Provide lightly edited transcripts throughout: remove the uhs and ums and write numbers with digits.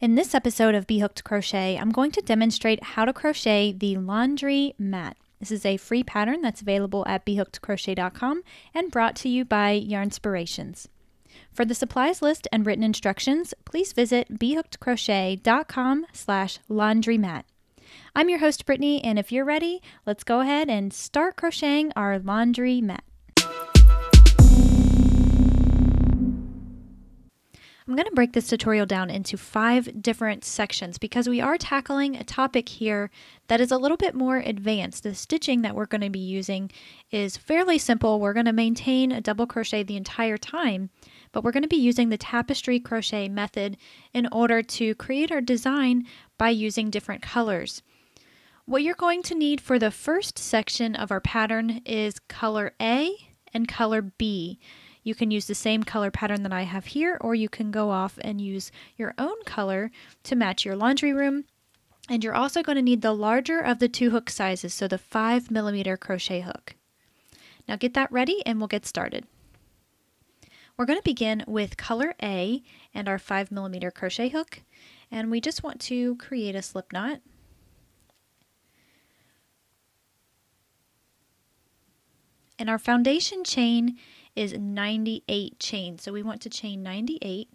In this episode of B.Hooked Crochet, I'm going to demonstrate how to crochet the laundry mat. This is a free pattern that's available at bhookedcrochet.com and brought to you by Yarnspirations. For the supplies list and written instructions, please visit bhookedcrochet.com/laundrymat. I'm your host, Brittany, and if you're ready, let's go ahead and start crocheting our laundry mat. I'm going to break this tutorial down into 5 different sections because we are tackling a topic here that is a little bit more advanced. The stitching that we're going to be using is fairly simple. We're going to maintain a double crochet the entire time, but we're going to be using the Tapestry Crochet method in order to create our design by using different colors. What you're going to need for the first section of our pattern is color A and color B. You can use the same color pattern that I have here, or you can go off and use your own color to match your laundry room. And you're also going to need the larger of the 2 hook sizes, so the 5mm crochet hook. Now get that ready and we'll get started. We're going to begin with color A and our 5mm crochet hook, and we just want to create a slip knot. And our foundation chain is 98 chains, so we want to chain 98.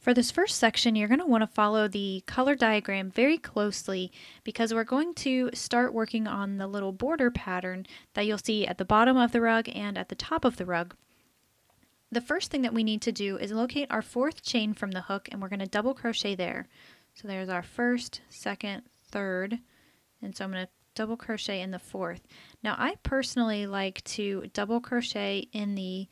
For this first section, you're going to want to follow the color diagram very closely because we're going to start working on the little border pattern that you'll see at the bottom of the rug and at the top of the rug. The first thing that we need to do is locate our 4th chain from the hook, and we're going to double crochet there. So there's our 1st, 2nd, 3rd, and so I'm going to double crochet in the 4th. Now I personally like to double crochet in the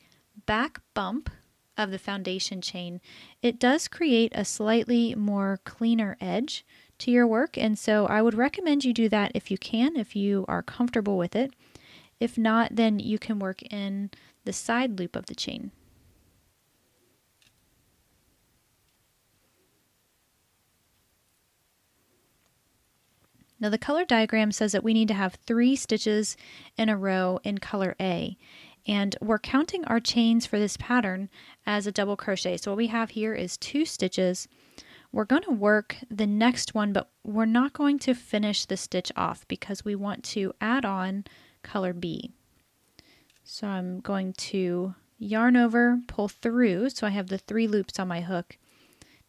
back bump of the foundation chain. It does create a slightly more cleaner edge to your work, and so I would recommend you do that if you can, if you are comfortable with it. If not, then you can work in the side loop of the chain. Now the color diagram says that we need to have 3 stitches in a row in color A, and we're counting our chains for this pattern as a double crochet. So what we have here is 2 stitches. We're going to work the next one, but we're not going to finish the stitch off because we want to add on color B. So I'm going to yarn over, pull through, so I have the 3 loops on my hook.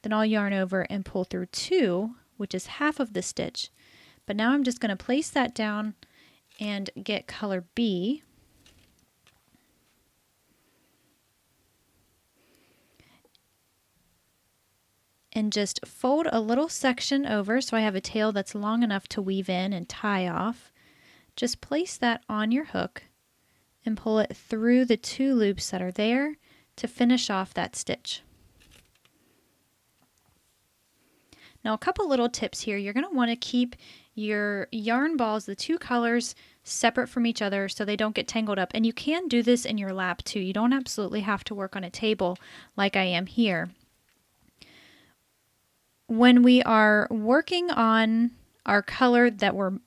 Then I'll yarn over and pull through 2, which is half of the stitch. But now I'm just going to place that down and get color B. And just fold a little section over so I have a tail that's long enough to weave in and tie off. Just place that on your hook and pull it through the 2 loops that are there to finish off that stitch. Now a couple little tips here. You're going to want to keep your yarn balls, the 2 colors, separate from each other so they don't get tangled up. And you can do this in your lap too. You don't absolutely have to work on a table like I am here. When we are working on our color that we're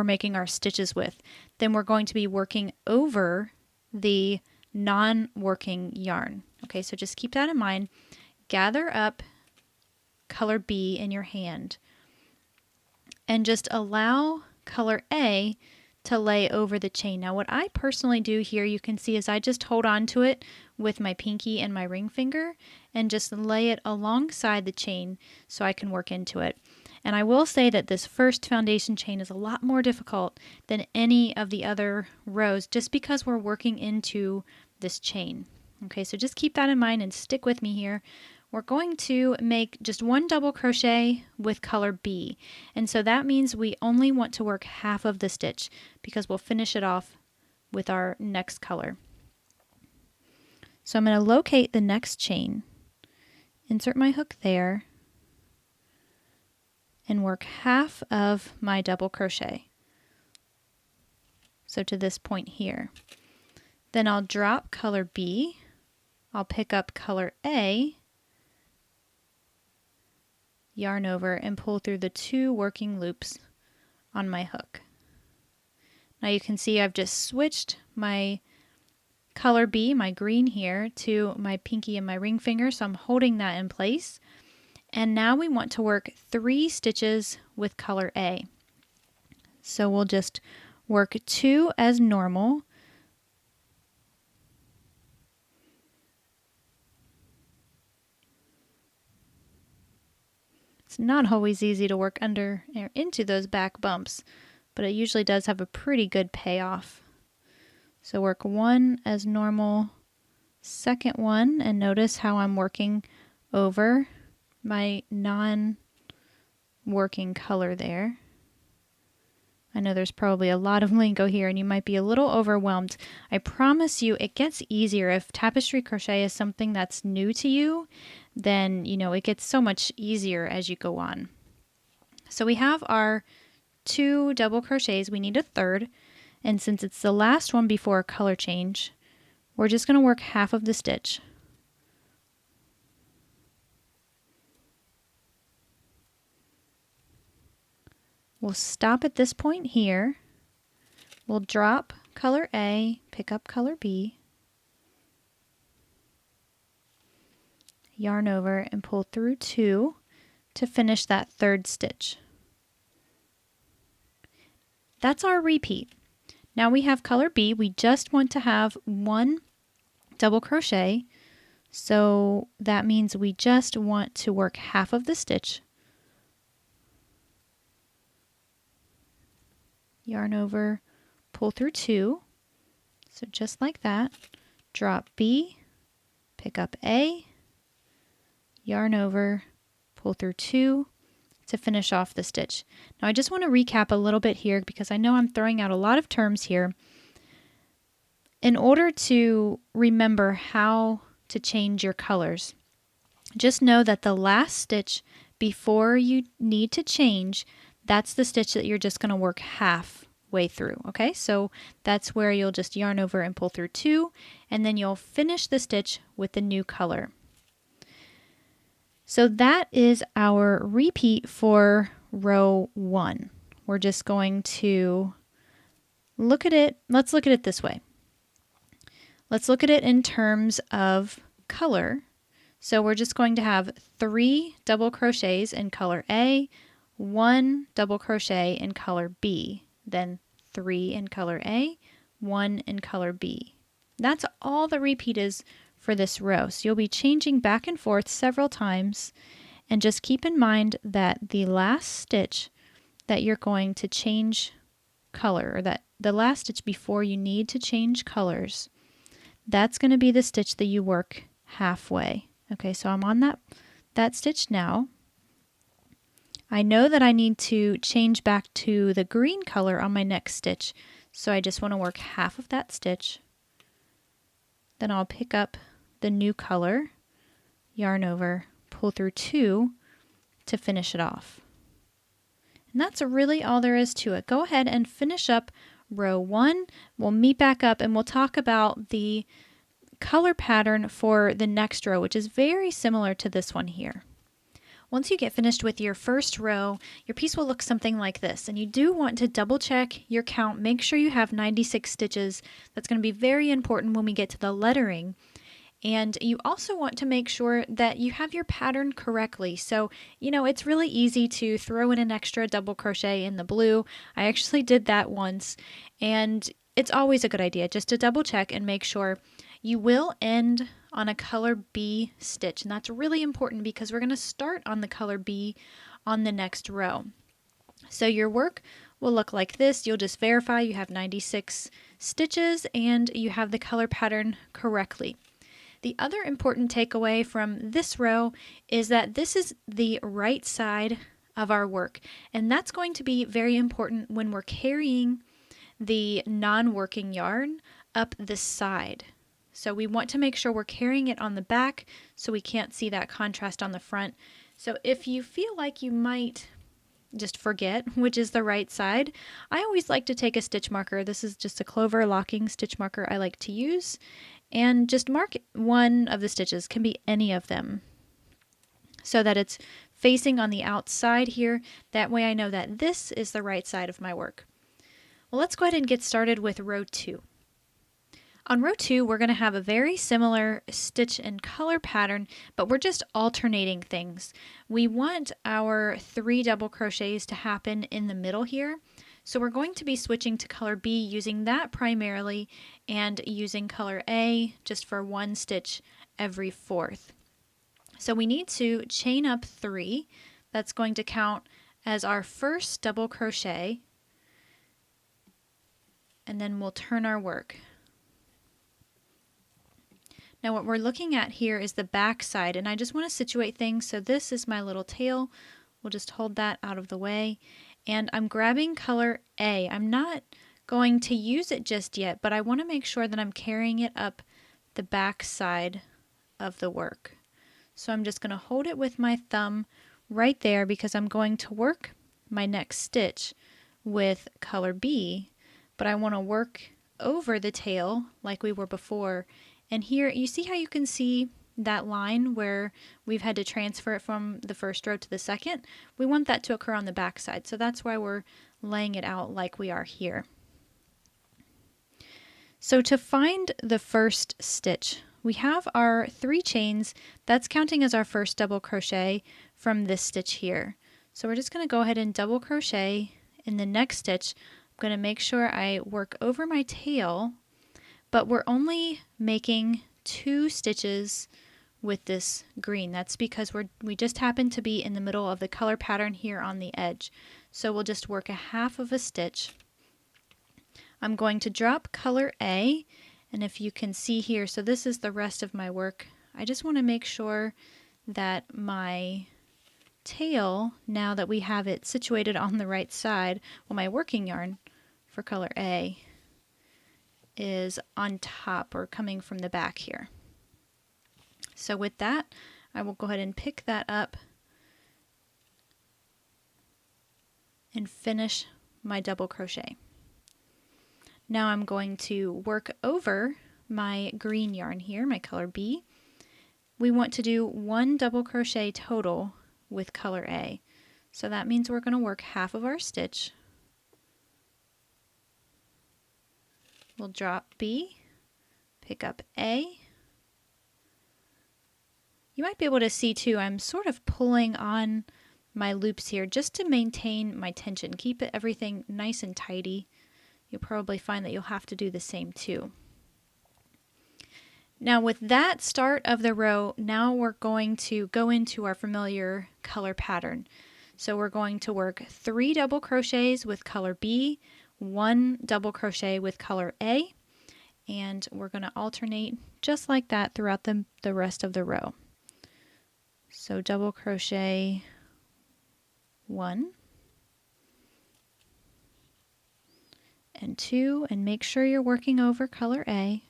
making our stitches with, then we're going to be working over the non-working yarn. Okay, so just keep that in mind. Gather up color B in your hand and just allow color A to lay over the chain. Now what I personally do here, you can see, is I just hold on to it with my pinky and my ring finger and just lay it alongside the chain so I can work into it. And I will say that this first foundation chain is a lot more difficult than any of the other rows just because we're working into this chain. Okay, so just keep that in mind and stick with me here. We're going to make just 1 double crochet with color B, and so that means we only want to work half of the stitch because we'll finish it off with our next color. So I'm going to locate the next chain, insert my hook there, and work half of my double crochet. So to this point here. Then I'll drop color B, I'll pick up color A, yarn over and pull through the 2 working loops on my hook. Now you can see I've just switched my color B, my green here, to my pinky and my ring finger, so I'm holding that in place. And now we want to work 3 stitches with color A. So we'll just work 2 as normal. It's not always easy to work under or into those back bumps, but it usually does have a pretty good payoff. So work 1 as normal, second one, and notice how I'm working over my non-working color there. I know there's probably a lot of lingo here and you might be a little overwhelmed. I promise you it gets easier. If tapestry crochet is something that's new to you, then it gets so much easier as you go on. So we have our 2 double crochets. We need a third, and since it's the last one before a color change, we're just going to work half of the stitch. We'll stop at this point here. We'll drop color A, pick up color B, yarn over and pull through 2 to finish that third stitch. That's our repeat. Now we have color B. We just want to have 1 double crochet, so that means we just want to work half of the stitch. Yarn over, pull through 2, so just like that. Drop B, pick up A, yarn over, pull through 2 to finish off the stitch. Now I just want to recap a little bit here because I know I'm throwing out a lot of terms here. In order to remember how to change your colors, just know that the last stitch before you need to change, that's the stitch that you're just going to work halfway through, okay? So that's where you'll just yarn over and pull through 2, and then you'll finish the stitch with the new color. So that is our repeat for row 1. We're just going to look at it. Let's look at it this way. Let's look at it in terms of color. So we're just going to have 3 double crochets in color A, 1 double crochet in color B, then 3 in color A, 1 in color B. That's all the repeat is for this row. So you'll be changing back and forth several times, and just keep in mind that the last stitch that you're going to change color, or that the last stitch before you need to change colors, that's going to be the stitch that you work halfway. Okay, so I'm on that stitch now. I know that I need to change back to the green color on my next stitch, so I just want to work half of that stitch. Then I'll pick up the new color, yarn over, pull through 2 to finish it off. And that's really all there is to it. Go ahead and finish up row 1. We'll meet back up and we'll talk about the color pattern for the next row, which is very similar to this one here. Once you get finished with your first row, your piece will look something like this, and you do want to double check your count. Make sure you have 96 stitches. That's going to be very important when we get to the lettering. And you also want to make sure that you have your pattern correctly. So, it's really easy to throw in an extra double crochet in the blue. I actually did that once, and it's always a good idea just to double check and make sure. You will end on a color B stitch, and that's really important because we're going to start on the color B on the next row. So your work will look like this. You'll just verify you have 96 stitches and you have the color pattern correctly. The other important takeaway from this row is that this is the right side of our work, and that's going to be very important when we're carrying the non-working yarn up the side. So we want to make sure we're carrying it on the back so we can't see that contrast on the front. So if you feel like you might just forget which is the right side, I always like to take a stitch marker. This is just a clover locking stitch marker I like to use, and just mark one of the stitches, can be any of them, so that it's facing on the outside here. That way I know that this is the right side of my work. Well, let's go ahead and get started with row 2. On row 2, we're going to have a very similar stitch and color pattern, but we're just alternating things. We want our 3 double crochets to happen in the middle here. So we're going to be switching to color B, using that primarily, and using color A just for 1 stitch every 4th. So we need to chain up 3. That's going to count as our first double crochet, and then we'll turn our work. Now what we're looking at here is the back side, and I just want to situate things. So this is my little tail. We'll just hold that out of the way. And I'm grabbing color A. I'm not going to use it just yet, but I want to make sure that I'm carrying it up the back side of the work. So I'm just going to hold it with my thumb right there because I'm going to work my next stitch with color B, but I want to work over the tail like we were before. And here you see how you can see that line where we've had to transfer it from the first row to the second. We want that to occur on the back side, so that's why we're laying it out like we are here. So to find the first stitch, we have our 3 chains. That's counting as our first double crochet from this stitch here. So we're just going to go ahead and double crochet in the next stitch. I'm going to make sure I work over my tail, but we're only making 2 stitches with this green. That's because we just happen to be in the middle of the color pattern here on the edge. So we'll just work a half of a stitch. I'm going to drop color A, and if you can see here, so this is the rest of my work. I just want to make sure that my tail, now that we have it situated on the right side, well, my working yarn for color A is on top or coming from the back here. So with that, I will go ahead and pick that up and finish my double crochet. Now I'm going to work over my green yarn here, my color B. We want to do 1 double crochet total with color A. So that means we're going to work half of our stitch. We'll drop B, pick up A. You might be able to see too, I'm sort of pulling on my loops here just to maintain my tension, keep everything nice and tidy. You'll probably find that you'll have to do the same too. Now with that start of the row, now we're going to go into our familiar color pattern. So we're going to work 3 double crochets with color B, 1 double crochet with color A, and we're going to alternate just like that throughout the rest of the row. So double crochet 1 and 2, and make sure you're working over color A.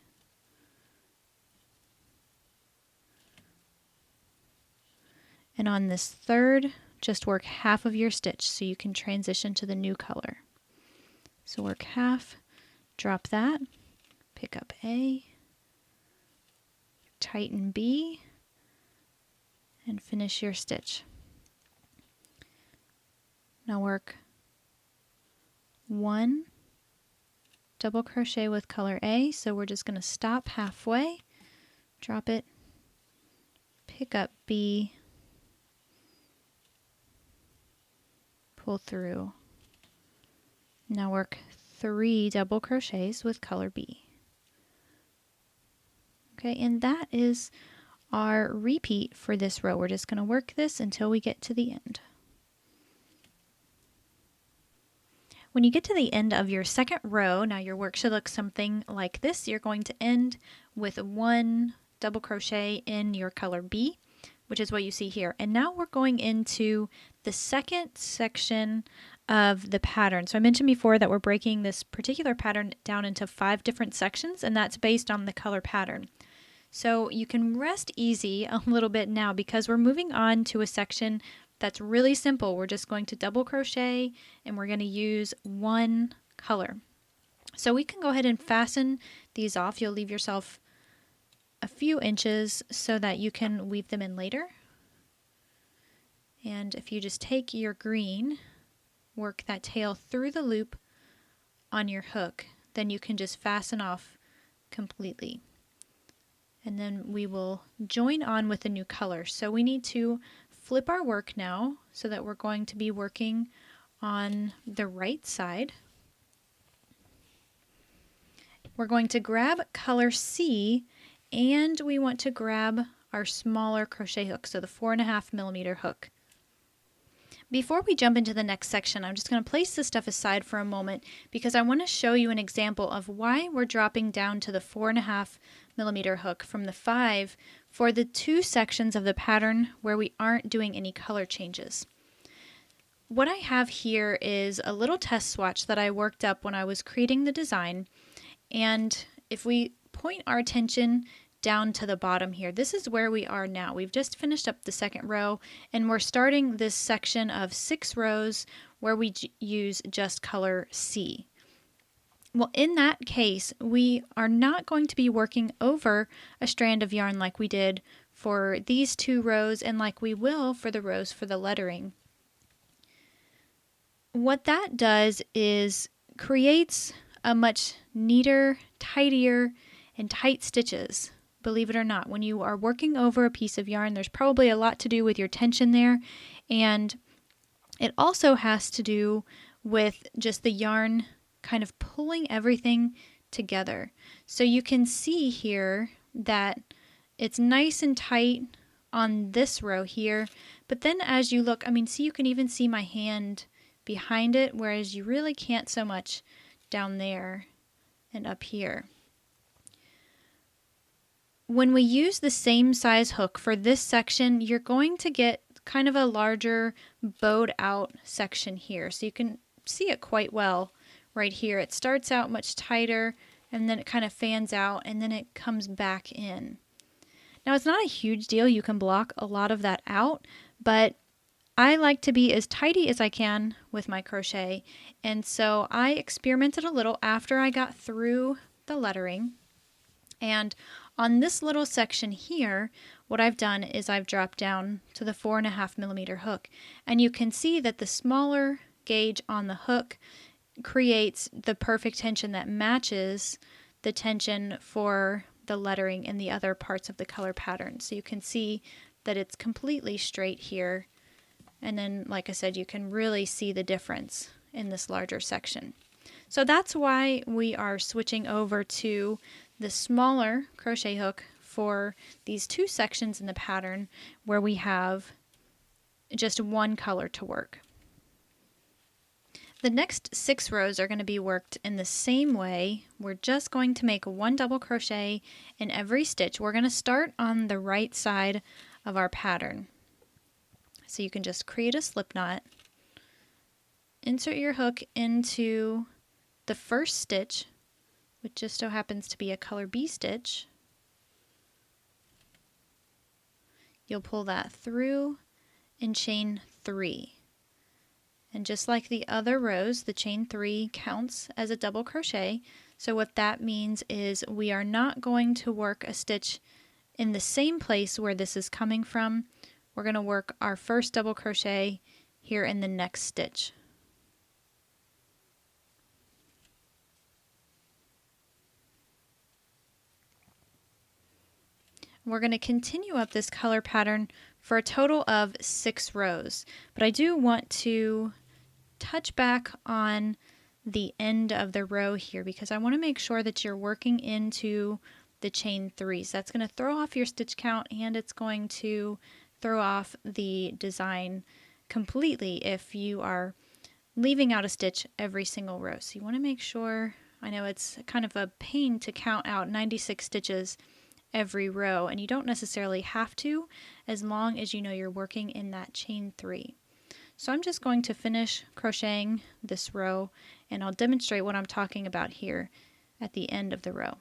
And on this third, just work half of your stitch so you can transition to the new color. So work half, drop that, pick up A, tighten B, and finish your stitch. Now work 1 double crochet with color A, so we're just going to stop halfway, drop it, pick up B, pull through. Now work 3 double crochets with color B. Okay, and that is our repeat for this row. We're just going to work this until we get to the end. When you get to the end of your second row, now your work should look something like this. You're going to end with 1 double crochet in your color B, which is what you see here. And now we're going into the second section of the pattern. So I mentioned before that we're breaking this particular pattern down into 5 different sections, and that's based on the color pattern. So you can rest easy a little bit now because we're moving on to a section that's really simple. We're just going to double crochet and we're going to use 1 color. So we can go ahead and fasten these off. You'll leave yourself a few inches so that you can weave them in later. And if you just take your green, work that tail through the loop on your hook, then you can just fasten off completely. And then we will join on with a new color. So we need to flip our work now so that we're going to be working on the right side. We're going to grab color C, and we want to grab our smaller crochet hook, so the 4.5mm hook. Before we jump into the next section, I'm just going to place this stuff aside for a moment because I want to show you an example of why we're dropping down to the 4.5mm hook from the 5 for the 2 sections of the pattern where we aren't doing any color changes. What I have here is a little test swatch that I worked up when I was creating the design, and if we point our attention down to the bottom here, this is where we are now. We've just finished up the second row, and we're starting this section of 6 rows where we use just color C. Well, in that case, we are not going to be working over a strand of yarn like we did for these 2 rows and like we will for the rows for the lettering. What that does is creates a much neater, tidier, and tight stitches. Believe it or not, when you are working over a piece of yarn, there's probably a lot to do with your tension there, and it also has to do with just the yarn kind of pulling everything together. So you can see here that it's nice and tight on this row here, but then as you look, see, you can even see my hand behind it, whereas you really can't so much down there and up here. When we use the same size hook for this section, you're going to get kind of a larger bowed out section here. So you can see it quite well right here. It starts out much tighter and then it kind of fans out and then it comes back in. Now it's not a huge deal. You can block a lot of that out, but I like to be as tidy as I can with my crochet, and so I experimented a little after I got through the lettering. And on this little section here, what I've done is I've dropped down to the 4.5mm hook, and you can see that the smaller gauge on the hook creates the perfect tension that matches the tension for the lettering in the other parts of the color pattern. So you can see that it's completely straight here. And then, like I said, you can really see the difference in this larger section. So that's why we are switching over to the smaller crochet hook for these 2 sections in the pattern where we have just one color to work. The next 6 rows are going to be worked in the same way. We're just going to make 1 double crochet in every stitch. We're going to start on the right side of our pattern. So you can just create a slip knot, insert your hook into the first stitch, which just so happens to be a color B stitch. You'll pull that through and chain 3. And just like the other rows, the chain 3 counts as a double crochet. So what that means is we are not going to work a stitch in the same place where this is coming from. We're going to work our first double crochet here in the next stitch. We're going to continue up this color pattern for a total of 6 rows, but I do want to touch back on the end of the row here because I want to make sure that you're working into the chain 3. So that's going to throw off your stitch count and it's going to throw off the design completely if you are leaving out a stitch every single row. So you want to make sure, I know it's kind of a pain to count out 96 stitches every row, and you don't necessarily have to as long as you know you're working in that chain 3. So I'm just going to finish crocheting this row and I'll demonstrate what I'm talking about here at the end of the row.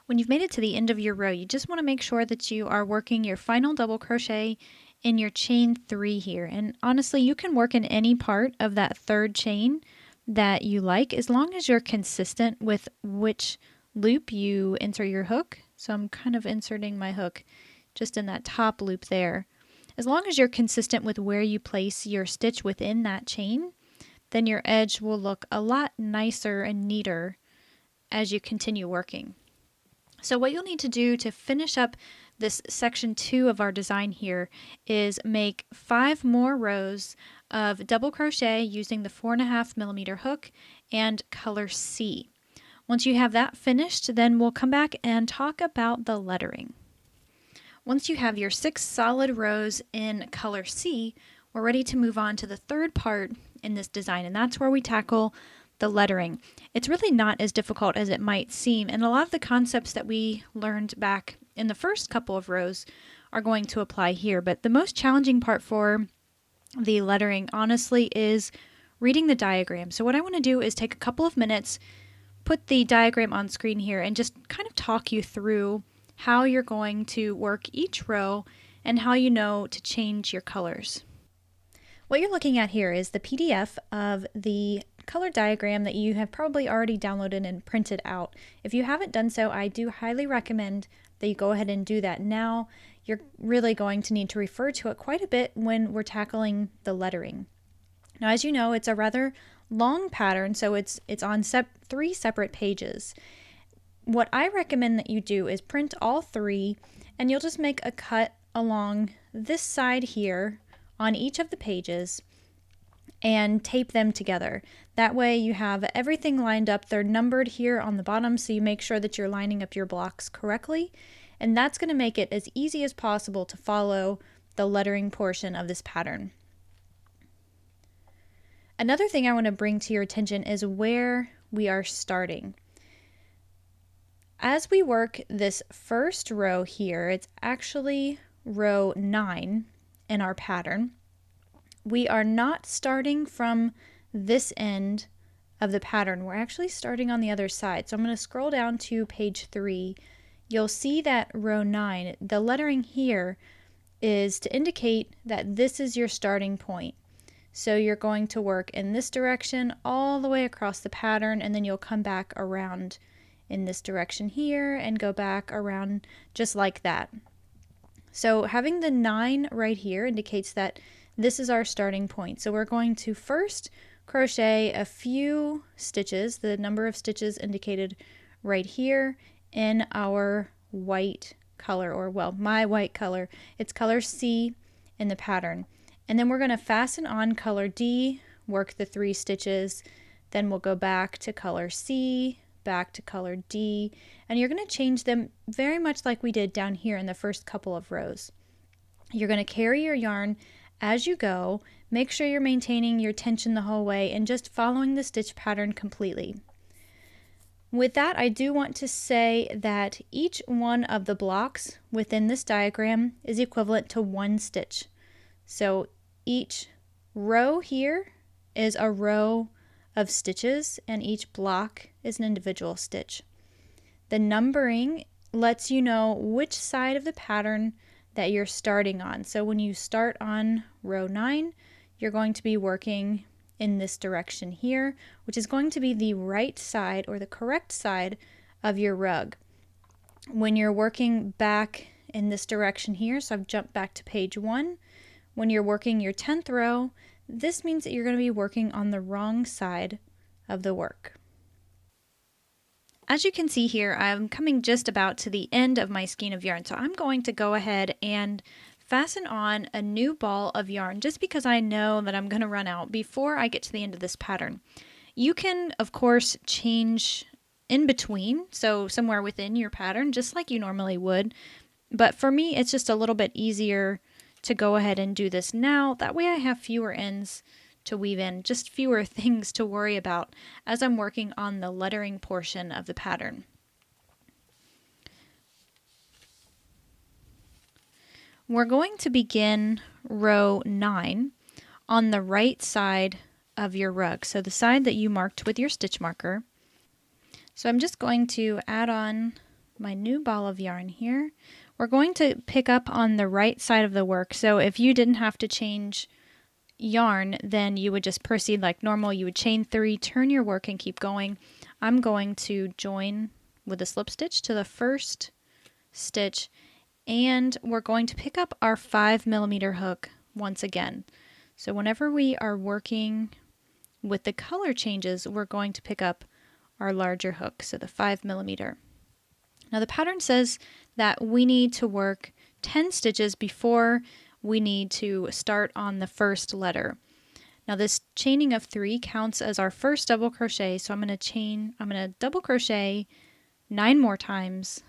When you've made it to the end of your row, you just want to make sure that you are working your final double crochet in your chain 3 here. And honestly, you can work in any part of that third chain that you like as long as you're consistent with which loop you insert your hook. So I'm kind of inserting my hook just in that top loop there. As long as you're consistent with where you place your stitch within that chain, then your edge will look a lot nicer and neater as you continue working. So what you'll need to do to finish up this section 2 of our design here is make 5 more rows of double crochet using the 4.5mm hook and color C. Once you have that finished, then we'll come back and talk about the lettering. Once you have your 6 solid rows in color C, we're ready to move on to the third part in this design, and that's where we tackle the lettering. It's really not as difficult as it might seem, and a lot of the concepts that we learned back in the first couple of rows are going to apply here, but the most challenging part for the lettering honestly is reading the diagram. So what I want to do is take a couple of minutes, put the diagram on screen here, and just kind of talk you through how you're going to work each row and how you know to change your colors. What you're looking at here is the PDF of the color diagram that you have probably already downloaded and printed out. If you haven't done so, I do highly recommend that you go ahead and do that now. You're really going to need to refer to it quite a bit when we're tackling the lettering. Now, as you know, it's a rather long pattern, so it's on 3 separate pages. What I recommend that you do is print all 3, and you'll just make a cut along this side here on each of the pages and tape them together. That way you have everything lined up. They're numbered here on the bottom, so you make sure that you're lining up your blocks correctly, and that's going to make it as easy as possible to follow the lettering portion of this pattern. Another thing I want to bring to your attention is where we are starting. As we work this first row here, it's actually row 9 in our pattern. We are not starting from this end of the pattern. We're actually starting on the other side. So I'm going to scroll down to page 3. You'll see that row 9, the lettering here is to indicate that this is your starting point. So you're going to work in this direction all the way across the pattern, and then you'll come back around in this direction here and go back around just like that. So having the 9 right here indicates that this is our starting point. So we're going to first crochet a few stitches, the number of stitches indicated right here in our white color, or well, my white color. It's color C in the pattern. And then we're going to fasten on color D, work the 3 stitches, then we'll go back to color C, back to color D, and you're going to change them very much like we did down here in the first couple of rows. You're going to carry your yarn as you go, make sure you're maintaining your tension the whole way and just following the stitch pattern completely. With that, I do want to say that each one of the blocks within this diagram is equivalent to 1 stitch. So each row here is a row of stitches and each block is an individual stitch. The numbering lets you know which side of the pattern that you're starting on. So when you start on row 9, you're going to be working in this direction here, which is going to be the right side or the correct side of your rug. When you're working back in this direction here, so I've jumped back to page 1, when you're working your 10th row, this means that you're going to be working on the wrong side of the work. As you can see here, I'm coming just about to the end of my skein of yarn, so I'm going to go ahead and fasten on a new ball of yarn just because I know that I'm going to run out before I get to the end of this pattern. You can, of course, change in between, so somewhere within your pattern, just like you normally would, but for me, it's just a little bit easier to go ahead and do this now. That way I have fewer ends to weave in, just fewer things to worry about as I'm working on the lettering portion of the pattern. We're going to begin row 9 on the right side of your rug, so the side that you marked with your stitch marker. So I'm just going to add on my new ball of yarn here. We're going to pick up on the right side of the work, so if you didn't have to change yarn, then you would just proceed like normal. You would chain 3, turn your work, and keep going. I'm going to join with a slip stitch to the first stitch And we're going to pick up our 5mm hook once again. So whenever we are working with the color changes, we're going to pick up our larger hook, so the 5mm. Now the pattern says that we need to work 10 stitches before we need to start on the first letter. Now this chaining of 3 counts as our first double crochet, so I'm going to double crochet 9 more times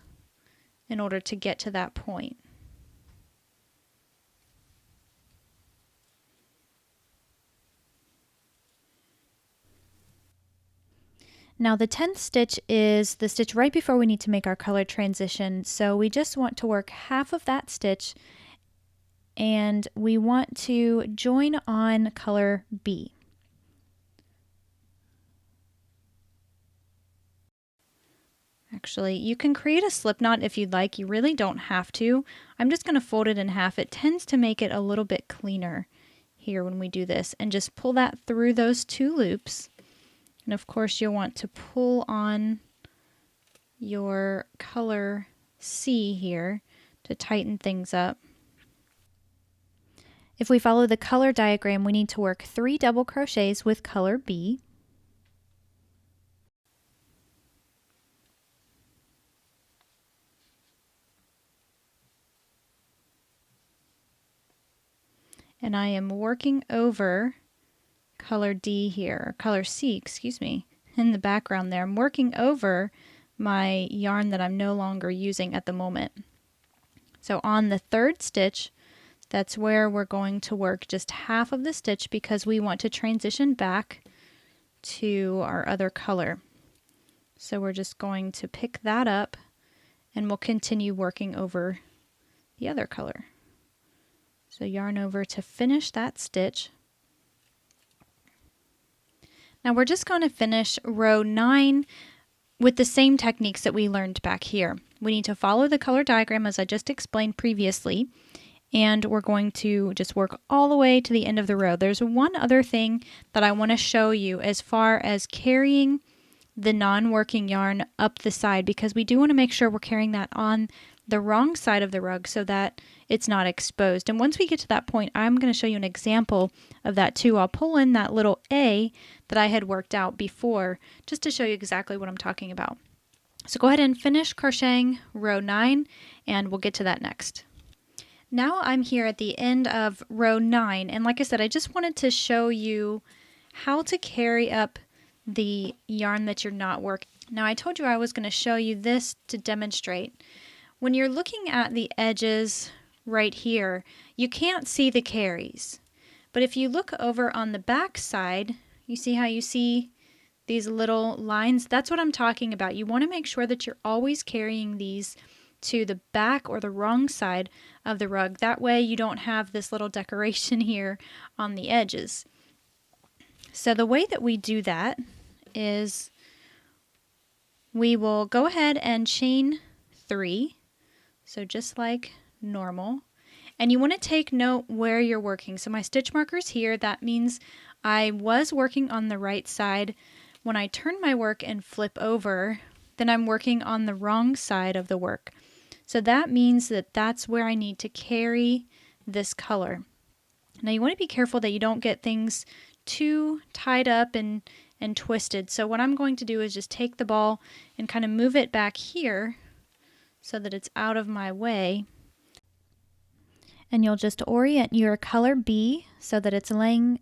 in order to get to that point. Now the 10th stitch is the stitch right before we need to make our color transition, so we just want to work half of that stitch and we want to join on color B. Actually, you can create a slip knot if you'd like. You really don't have to. I'm just going to fold it in half. It tends to make it a little bit cleaner here when we do this, and just pull that through those 2 loops. And of course you'll want to pull on your color C here to tighten things up. If we follow the color diagram, we need to work 3 double crochets with color B. And I am working over color D here, or color C, excuse me, in the background there. I'm working over my yarn that I'm no longer using at the moment. So on the 3rd stitch, that's where we're going to work just half of the stitch because we want to transition back to our other color. So we're just going to pick that up and we'll continue working over the other color. So yarn over to finish that stitch. Now we're just going to finish row 9 with the same techniques that we learned back here. We need to follow the color diagram as I just explained previously, and we're going to just work all the way to the end of the row. There's one other thing that I want to show you as far as carrying the non-working yarn up the side, because we do want to make sure we're carrying that on the wrong side of the rug so that it's not exposed. And once we get to that point, I'm going to show you an example of that too. I'll pull in that little A that I had worked out before just to show you exactly what I'm talking about. So go ahead and finish crocheting row 9 and we'll get to that next. Now I'm here at the end of row 9, and like I said, I just wanted to show you how to carry up the yarn that you're not working. Now I told you I was going to show you this to demonstrate. When you're looking at the edges right here, you can't see the carries. But if you look over on the back side, you see how you see these little lines? That's what I'm talking about. You want to make sure that you're always carrying these to the back or the wrong side of the rug. That way you don't have this little decoration here on the edges. So the way that we do that is we will go ahead and chain 3. So just like normal. And you want to take note where you're working. So my stitch marker's here. That means I was working on the right side. When I turn my work and flip over, then I'm working on the wrong side of the work. So that means that that's where I need to carry this color. Now you want to be careful that you don't get things too tied up and twisted. So what I'm going to do is just take the ball and kind of move it back here so that it's out of my way. And you'll just orient your color B so that it's laying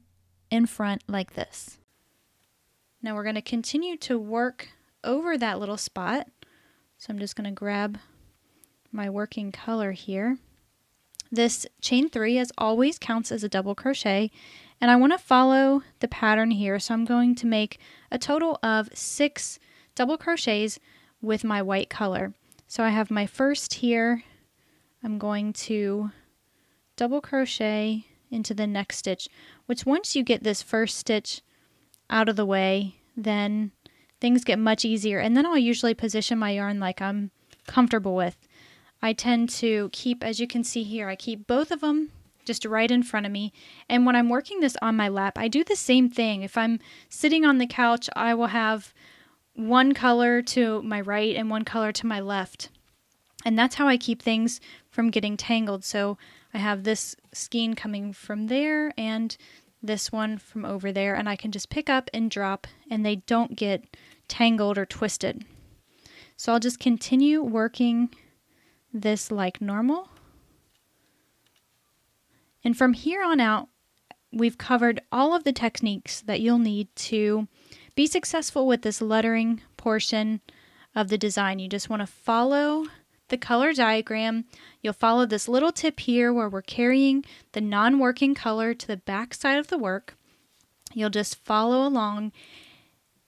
in front like this. Now we're going to continue to work over that little spot. So I'm just going to grab my working color here. This chain 3 as always counts as a double crochet, and I want to follow the pattern here, so I'm going to make a total of 6 double crochets with my white color. So I have my first here. I'm going to double crochet into the next stitch, which once you get this first stitch out of the way, then things get much easier, and then I'll usually position my yarn like I'm comfortable with. I tend to keep, as you can see here, I keep both of them just right in front of me. And when I'm working this on my lap, I do the same thing. If I'm sitting on the couch, I will have one color to my right and one color to my left. And that's how I keep things from getting tangled. So I have this skein coming from there and this one from over there, and I can just pick up and drop and they don't get tangled or twisted. So I'll just continue working this like normal. And from here on out, we've covered all of the techniques that you'll need to be successful with this lettering portion of the design. You just want to follow the color diagram. You'll follow this little tip here where we're carrying the non-working color to the back side of the work. You'll just follow along.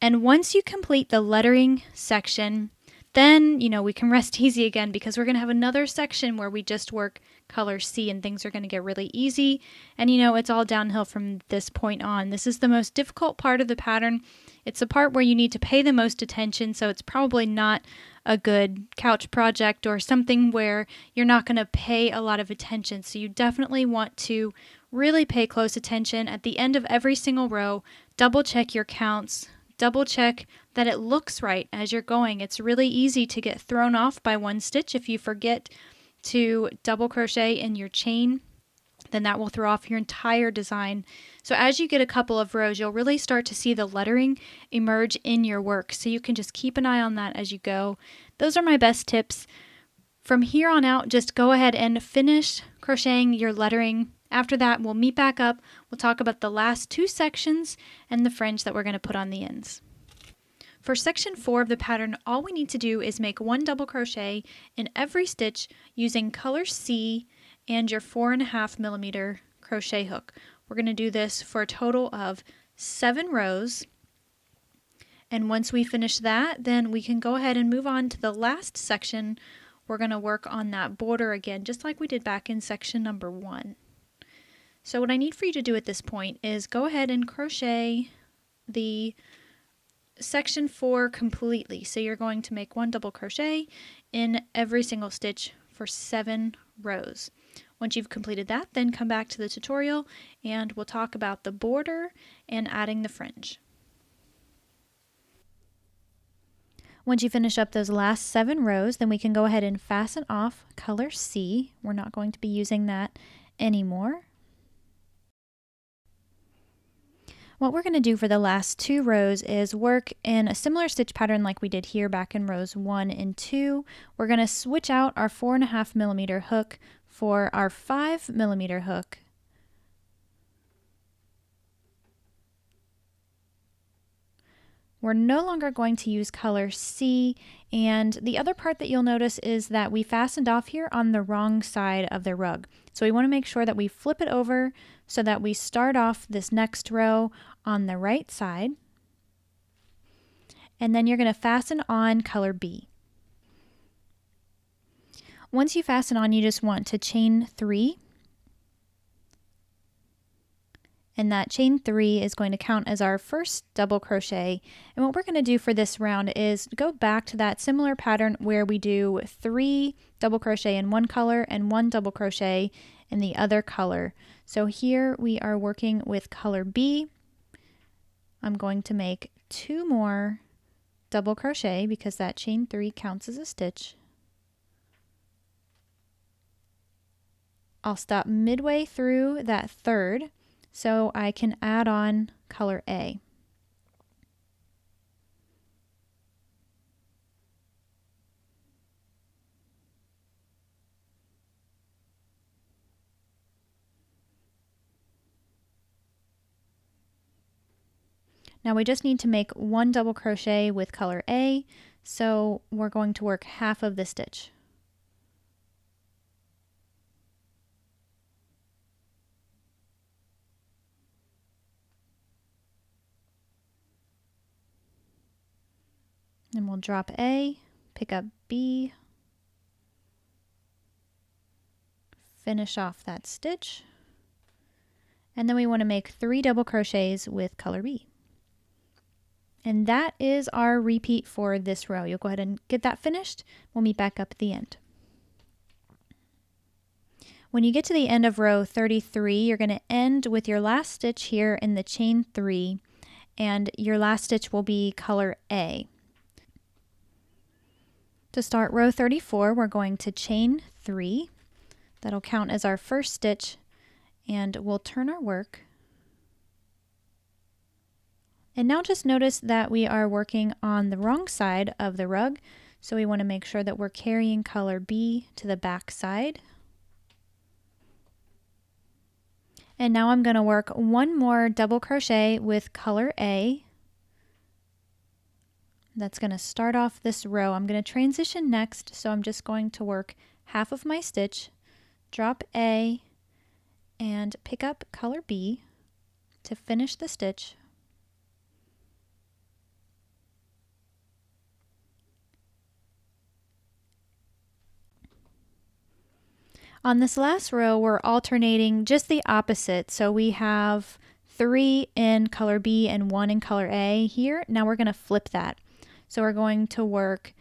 And once you complete the lettering section, then, we can rest easy again because we're going to have another section where we just work color C and things are going to get really easy. And, it's all downhill from this point on. This is the most difficult part of the pattern. It's the part where you need to pay the most attention, so it's probably not a good couch project or something where you're not going to pay a lot of attention. So you definitely want to really pay close attention. At the end of every single row, double check your counts. Double check that it looks right as you're going. It's really easy to get thrown off by one stitch if you forget to double crochet in your chain. Then that will throw off your entire design. So as you get a couple of rows, you'll really start to see the lettering emerge in your work. So you can just keep an eye on that as you go. Those are my best tips. From here on out, just go ahead and finish crocheting your lettering. After that, we'll meet back up. We'll talk about the last two sections and the fringe that we're going to put on the ends. For section 4 of the pattern, all we need to do is make 1 double crochet in every stitch using color C and your 4.5 millimeter crochet hook. We're going to do this for a total of 7 rows. And once we finish that, then we can go ahead and move on to the last section. We're going to work on that border again, just like we did back in section number 1. So what I need for you to do at this point is go ahead and crochet the section 4 completely. So you're going to make 1 double crochet in every single stitch for 7 rows. Once you've completed that, then come back to the tutorial and we'll talk about the border and adding the fringe. Once you finish up those last 7 rows, then we can go ahead and fasten off color C. We're not going to be using that anymore. What we're going to do for the last 2 rows is work in a similar stitch pattern like we did here back in rows 1 and 2. We're going to switch out our 4.5 millimeter hook for our 5 millimeter hook. We're no longer going to use color C, and the other part that you'll notice is that we fastened off here on the wrong side of the rug. So we want to make sure that we flip it over so that we start off this next row on the right side. And then you're going to fasten on color B. Once you fasten on, you just want to chain 3. And that chain 3 is going to count as our first double crochet. And what we're going to do for this round is go back to that similar pattern where we do 3 double crochet in one color and 1 double crochet in the other color. So here we are working with color B. I'm going to make 2 more double crochet because that chain 3 counts as a stitch. I'll stop midway through that third so I can add on color A. Now we just need to make 1 double crochet with color A, so we're going to work half of the stitch. And we'll drop A, pick up B, finish off that stitch, and then we want to make 3 double crochets with color B. And that is our repeat for this row. You'll go ahead and get that finished. We'll meet back up at the end. When you get to the end of row 33, you're going to end with your last stitch here in the chain 3, and your last stitch will be color A. To start row 34, we're going to chain 3. That'll count as our first stitch, and we'll turn our work. And now just notice that we are working on the wrong side of the rug, so we want to make sure that we're carrying color B to the back side. And now I'm going to work one more double crochet with color A. That's going to start off this row. I'm going to transition next, so I'm just going to work half of my stitch, drop A, and pick up color B to finish the stitch. On this last row, we're alternating just the opposite. So we have 3 in color B and 1 in color A here. Now we're going to flip that. So we're going to work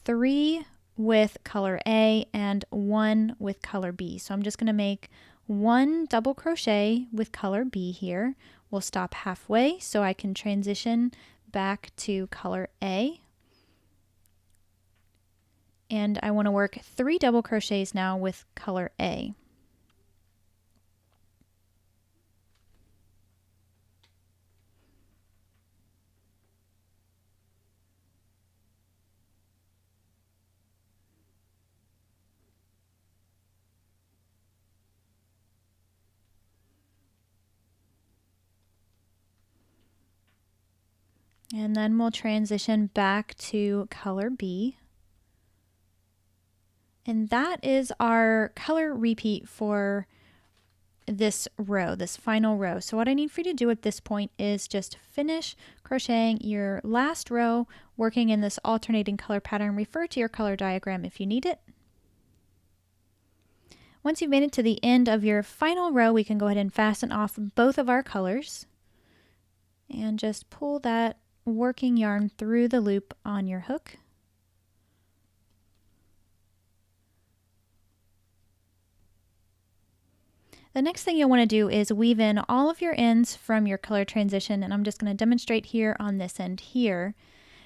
3 with color A and 1 with color B. So I'm just going to make 1 double crochet with color B here. We'll stop halfway so I can transition back to color A. And I want to work 3 double crochets now with color A. And then we'll transition back to color B. And that is our color repeat for this row, this final row. So what I need for you to do at this point is just finish crocheting your last row, working in this alternating color pattern. Refer to your color diagram if you need it. Once you've made it to the end of your final row, we can go ahead and fasten off both of our colors and just pull that working yarn through the loop on your hook. The next thing you'll want to do is weave in all of your ends from your color transition, and I'm just going to demonstrate here on this end here.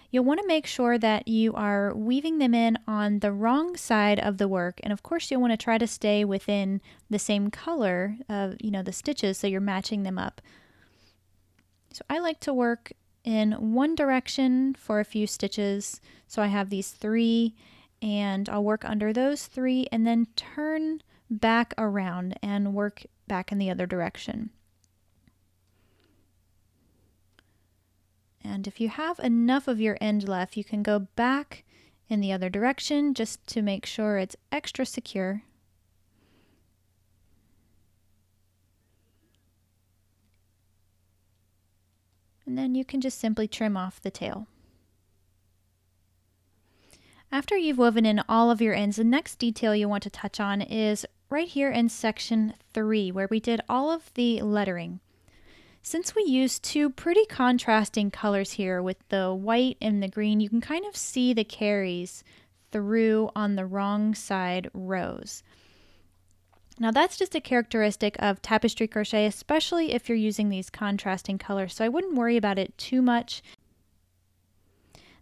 You'll want to make sure that you are weaving them in on the wrong side of the work, and of course you'll want to try to stay within the same color of the stitches so you're matching them up. So I like to work in one direction for a few stitches, so I have these 3 and I'll work under those 3 and then turn back around and work back in the other direction. And if you have enough of your end left, you can go back in the other direction just to make sure it's extra secure. And then you can just simply trim off the tail. After you've woven in all of your ends, the next detail you want to touch on is right here in section 3, where we did all of the lettering. Since we used 2 pretty contrasting colors here with the white and the green, you can kind of see the carries through on the wrong side rows. Now that's just a characteristic of tapestry crochet, especially if you're using these contrasting colors, so I wouldn't worry about it too much.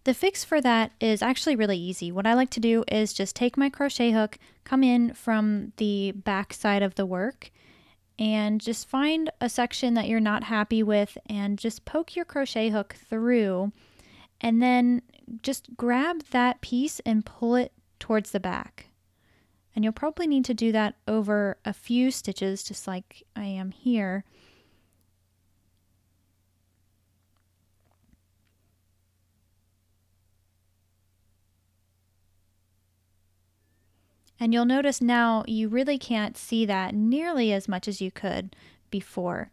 The fix for that is actually really easy. What I like to do is just take my crochet hook, come in from the back side of the work, and just find a section that you're not happy with and just poke your crochet hook through, and then just grab that piece and pull it towards the back. And you'll probably need to do that over a few stitches, just like I am here. And you'll notice now you really can't see that nearly as much as you could before.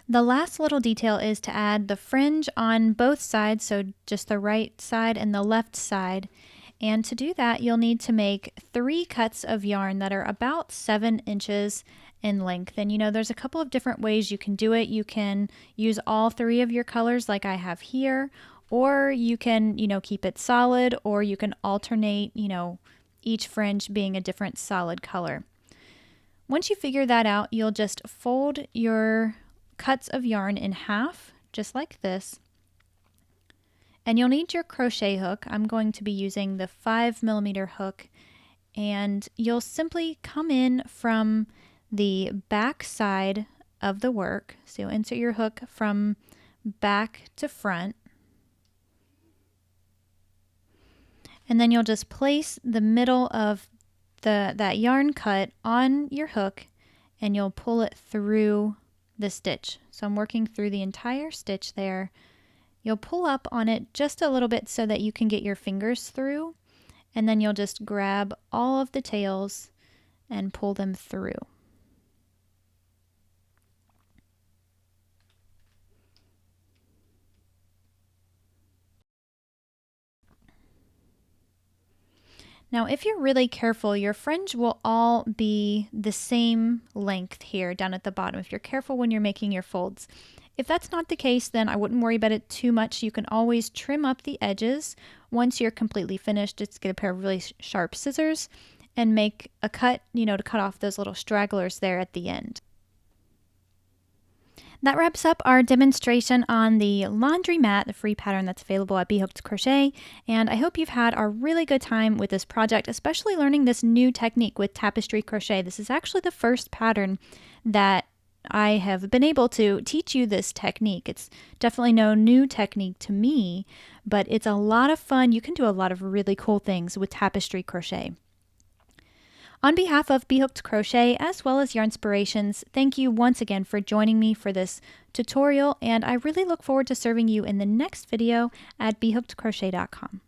The last little detail is to add the fringe on both sides, so just the right side and the left side. And to do that, you'll need to make 3 cuts of yarn that are about 7 inches in length. And there's a couple of different ways you can do it. You can use all 3 of your colors like I have here, or you can, keep it solid, or you can alternate, each fringe being a different solid color. Once you figure that out, you'll just fold your cuts of yarn in half, just like this. And you'll need your crochet hook. I'm going to be using the 5mm hook, and you'll simply come in from the back side of the work. So you'll insert your hook from back to front, and then you'll just place the middle of that yarn cut on your hook, and you'll pull it through the stitch. So I'm working through the entire stitch there. You'll pull up on it just a little bit so that you can get your fingers through, and then you'll just grab all of the tails and pull them through. Now, if you're really careful, your fringe will all be the same length here down at the bottom if you're careful when you're making your folds. If that's not the case, then I wouldn't worry about it too much. You can always trim up the edges. Once you're completely finished, just get a pair of really sharp scissors and make a cut, to cut off those little stragglers there at the end. That wraps up our demonstration on the laundry mat, the free pattern that's available at B.Hooked Crochet, and I hope you've had a really good time with this project, especially learning this new technique with Tapestry Crochet. This is actually the first pattern that I have been able to teach you this technique. It's definitely no new technique to me, but it's a lot of fun. You can do a lot of really cool things with Tapestry Crochet. On behalf of B.Hooked Crochet, as well as Yarnspirations, thank you once again for joining me for this tutorial, and I really look forward to serving you in the next video at bhookedcrochet.com.